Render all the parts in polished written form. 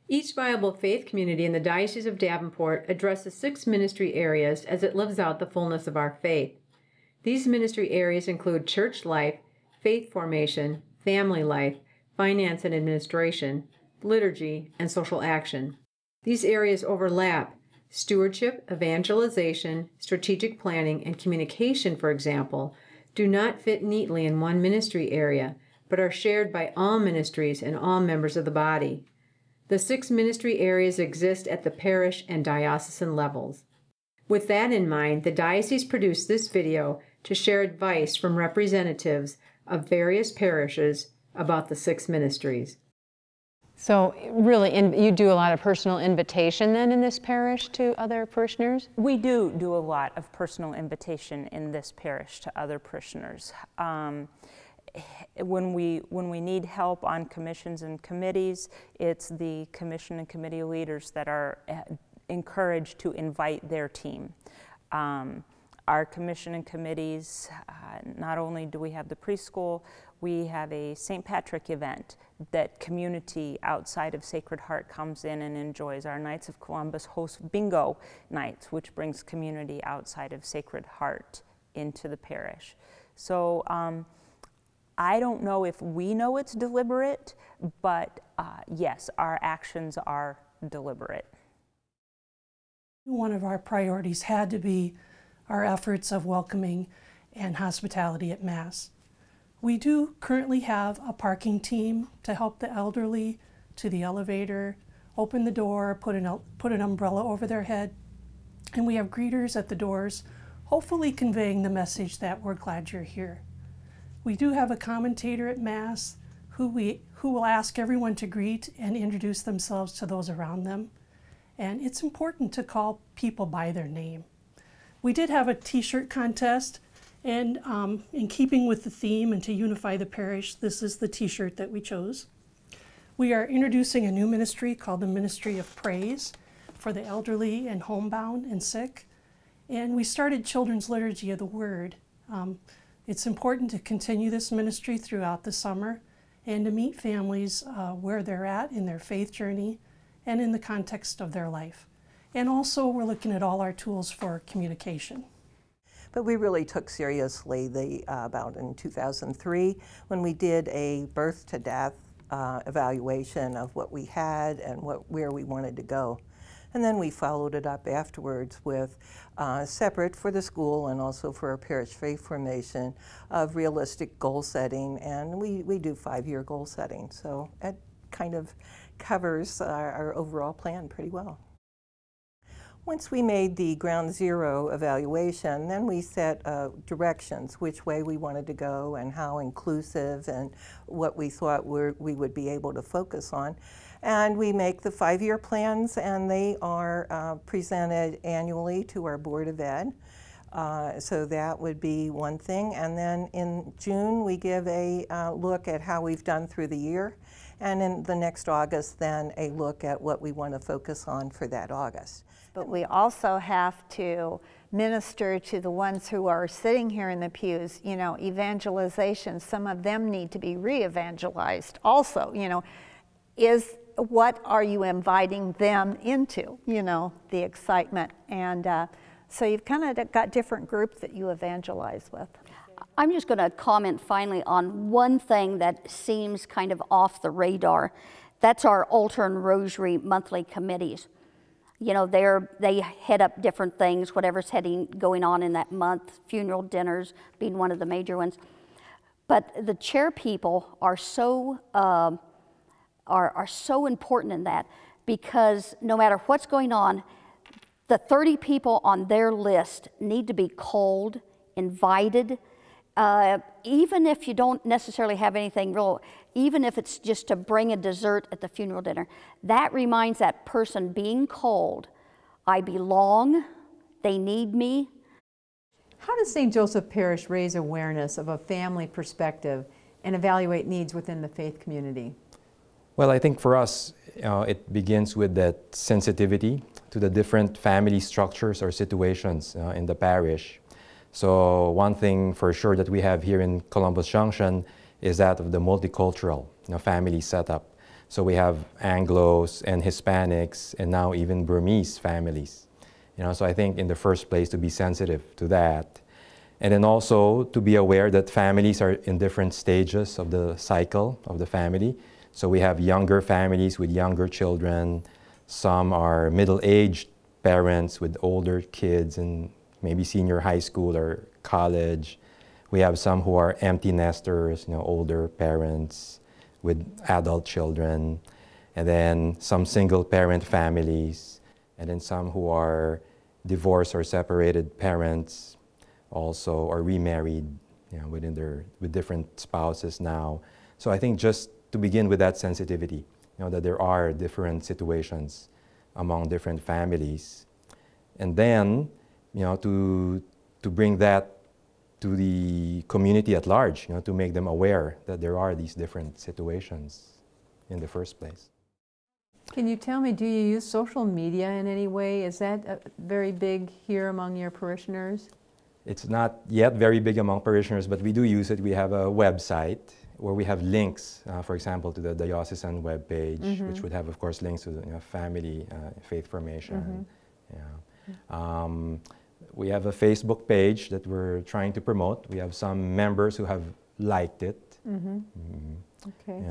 Each viable faith community in the Diocese of Davenport addresses 6 ministry areas as it lives out the fullness of our faith. These ministry areas include church life, faith formation, family life, finance and administration, liturgy, and social action. These areas overlap. Stewardship, evangelization, strategic planning, and communication, for example, do not fit neatly in one ministry area, but are shared by all ministries and all members of the body. The 6 ministry areas exist at the parish and diocesan levels. With that in mind, the diocese produced this video to share advice from representatives of various parishes about the 6 ministries. So really, you do a lot of personal invitation then in this parish to other parishioners? We do a lot of personal invitation in this parish to other parishioners. When we need help on commissions and committees, it's the commission and committee leaders that are encouraged to invite their team. Our commission and committees, not only do we have the preschool, we have a St. Patrick event that community outside of Sacred Heart comes in and enjoys. Our Knights of Columbus host bingo nights, which brings community outside of Sacred Heart into the parish. So I don't know if we know it's deliberate, but yes, our actions are deliberate. One of our priorities had to be our efforts of welcoming and hospitality at Mass. We do currently have a parking team to help the elderly to the elevator, open the door, put an umbrella over their head, and we have greeters at the doors, hopefully conveying the message that we're glad you're here. We do have a commentator at Mass who will ask everyone to greet and introduce themselves to those around them. And it's important to call people by their name. We did have a t-shirt contest, and in keeping with the theme and to unify the parish, this is the t-shirt that we chose. We are introducing a new ministry called the Ministry of Praise for the elderly and homebound and sick. And we started Children's Liturgy of the Word. It's important to continue this ministry throughout the summer and to meet families where they're at in their faith journey and in the context of their life. And also we're looking at all our tools for communication. But we really took seriously about in 2003 when we did a birth to death evaluation of what we had and where we wanted to go. And then we followed it up afterwards with separate for the school and also for our parish faith formation of realistic goal setting, and we do 5-year goal setting. So it kind of covers our overall plan pretty well. Once we made the ground zero evaluation, then we set directions, which way we wanted to go and how inclusive and what we thought we would be able to focus on. And we make the 5-year plans, and they are presented annually to our Board of Ed. So that would be one thing. And then in June, we give a look at how we've done through the year. And in the next August, then a look at what we want to focus on for that August. But we also have to minister to the ones who are sitting here in the pews. You know, evangelization, some of them need to be re-evangelized also. You know, what are you inviting them into, you know, the excitement. And so you've kind of got different groups that you evangelize with. I'm just going to comment finally on one thing that seems kind of off the radar. That's our altar and rosary monthly committees. You know, they head up different things, whatever's going on in that month, funeral dinners being one of the major ones. But the chair people are so important in that, because no matter what's going on, the 30 people on their list need to be called, invited, even if you don't necessarily have anything real, even if it's just to bring a dessert at the funeral dinner. That reminds that person being called, I belong, they need me. How does St. Joseph Parish raise awareness of a family perspective and evaluate needs within the faith community? Well, I think for us, it begins with that sensitivity to the different family structures or situations in the parish. So one thing for sure that we have here in Columbus Junction is that of the multicultural family setup. So we have Anglos and Hispanics and now even Burmese families. So I think in the first place to be sensitive to that. And then also to be aware that families are in different stages of the cycle of the family. So we have younger families with younger children. Some are middle-aged parents with older kids and maybe senior high school or college. We have some who are empty nesters, older parents with adult children. And then some single parent families. And then some who are divorced or separated parents also, or remarried, with different spouses now. So I think just to begin with that sensitivity, that there are different situations among different families. And then, to bring that to the community at large, to make them aware that there are these different situations in the first place. Can you tell me, do you use social media in any way? Is that very big here among your parishioners? It's not yet very big among parishioners, but we do use it. We have a website where we have links, for example, to the diocesan webpage, which would have, of course, links to the family faith formation. We have a Facebook page that we're trying to promote. We have some members who have liked it. Okay.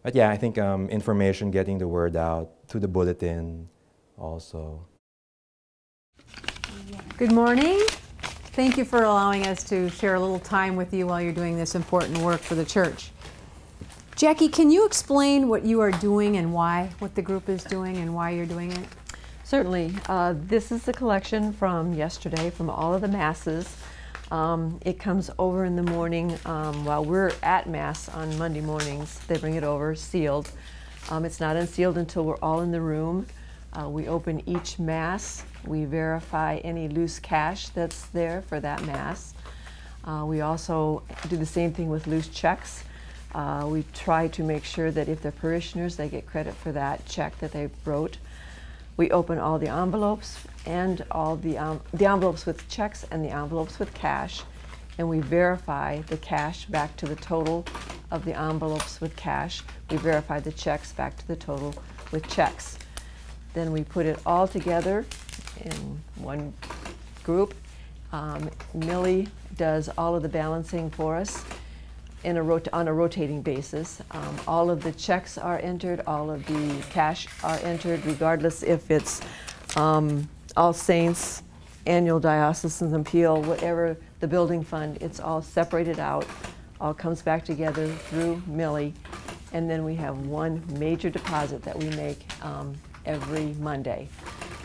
But yeah, I think information, getting the word out through the bulletin also. Good morning. Thank you for allowing us to share a little time with you while you're doing this important work for the church. Jackie, can you explain what you are doing and why, what the group is doing and why you're doing it? Certainly. This is the collection from yesterday from all of the masses. It comes over in the morning while we're at Mass on Monday mornings. They bring it over sealed. It's not unsealed until we're all in the room. We open each Mass. We verify any loose cash that's there for that Mass. We also do the same thing with loose checks. We try to make sure that if they're parishioners, they get credit for that check that they wrote. We open all the envelopes and all the envelopes with checks and the envelopes with cash, and we verify the cash back to the total of the envelopes with cash. We verify the checks back to the total with checks. Then we put it all together in one group. Millie does all of the balancing for us on a rotating basis. All of the checks are entered, all of the cash are entered, regardless if it's All Saints, annual diocesan appeal, whatever the building fund, it's all separated out, all comes back together through Millie, and then we have one major deposit that we make every Monday.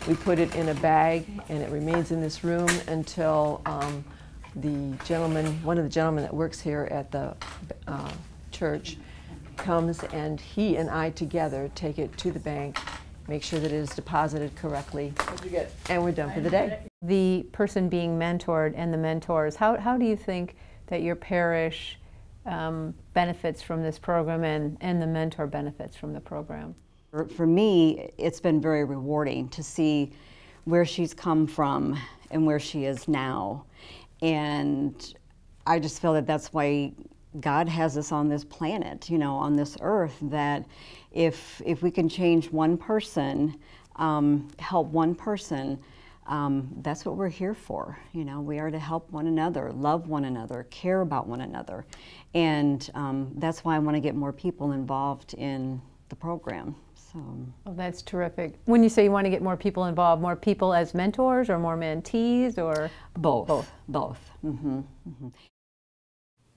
We put it in a bag and it remains in this room until one of the gentlemen that works here at the church comes, and he and I together take it to the bank, make sure that it is deposited correctly, and we're done for the day. The person being mentored and the mentors, how do you think that your parish benefits from this program and the mentor benefits from the program? For me, it's been very rewarding to see where she's come from and where she is now. And I just feel that that's why God has us on this planet, on this earth, that if we can change one person, help one person, that's what we're here for. We are to help one another, love one another, care about one another. And that's why I want to get more people involved in the program. Oh, that's terrific. When you say you want to get more people involved, more people as mentors or more mentees, or? Both. Mm-hmm. Mm-hmm.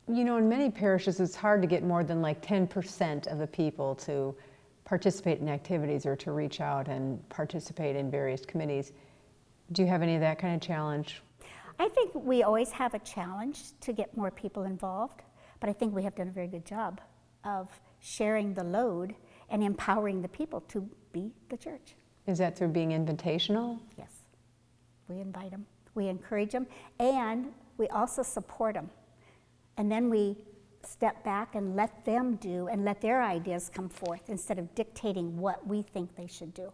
In many parishes it's hard to get more than like 10% of the people to participate in activities or to reach out and participate in various committees. Do you have any of that kind of challenge? I think we always have a challenge to get more people involved, but I think we have done a very good job of sharing the load and empowering the people to be the church. Is that through being invitational? Yes. We invite them, we encourage them, and we also support them. And then we step back and let them do and let their ideas come forth instead of dictating what we think they should do.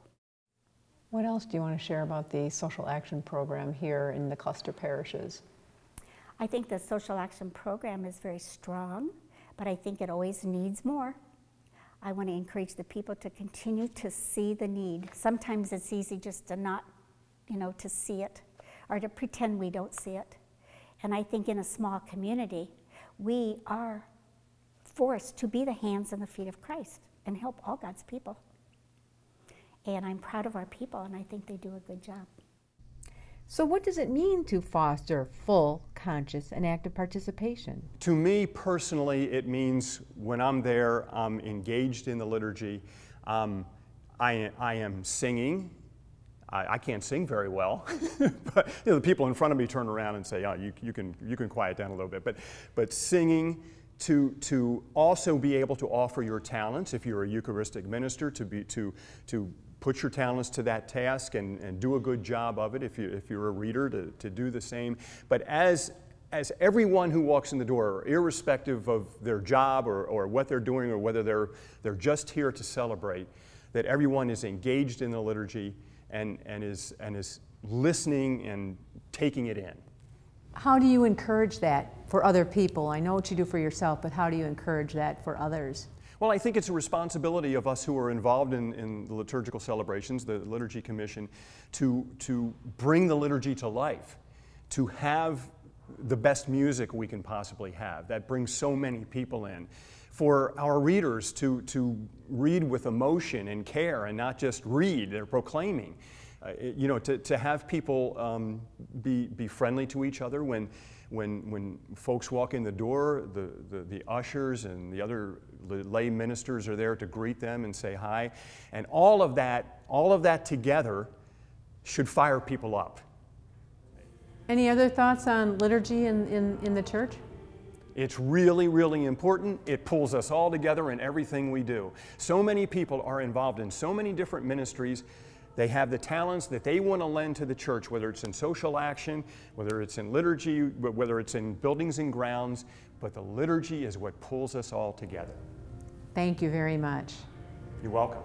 What else do you want to share about the social action program here in the cluster parishes? I think the social action program is very strong, but I think it always needs more. I want to encourage the people to continue to see the need. Sometimes it's easy just to not, to see it or to pretend we don't see it. And I think in a small community, we are forced to be the hands and the feet of Christ and help all God's people. And I'm proud of our people, and I think they do a good job. So what does it mean to foster full, conscious, and active participation? To me personally, it means when I'm there, I'm engaged in the liturgy. I am singing. I can't sing very well, but the people in front of me turn around and say, "Oh, you can quiet down a little bit." But singing, to also be able to offer your talents, if you're a Eucharistic minister, to put your talents to that task and do a good job of it. If you're a reader, to do the same. But as everyone who walks in the door, irrespective of their job or what they're doing or whether they're just here to celebrate, that everyone is engaged in the liturgy and is listening and taking it in. How do you encourage that for other people? I know what you do for yourself, but how do you encourage that for others? Well, I think it's a responsibility of us who are involved in the liturgical celebrations, the Liturgy Commission, to bring the liturgy to life, to have the best music we can possibly have. That brings so many people in. For our readers to read with emotion and care and not just read, they're proclaiming. To have people be friendly to each other when folks walk in the door, the ushers and the other lay ministers are there to greet them and say hi, and all of that together should fire people up. Any other thoughts on liturgy in the church? It's really, really important. It pulls us all together in everything we do. So many people are involved in so many different ministries. They have the talents that they want to lend to the church, whether it's in social action, whether it's in liturgy, whether it's in buildings and grounds, but the liturgy is what pulls us all together. Thank you very much. You're welcome.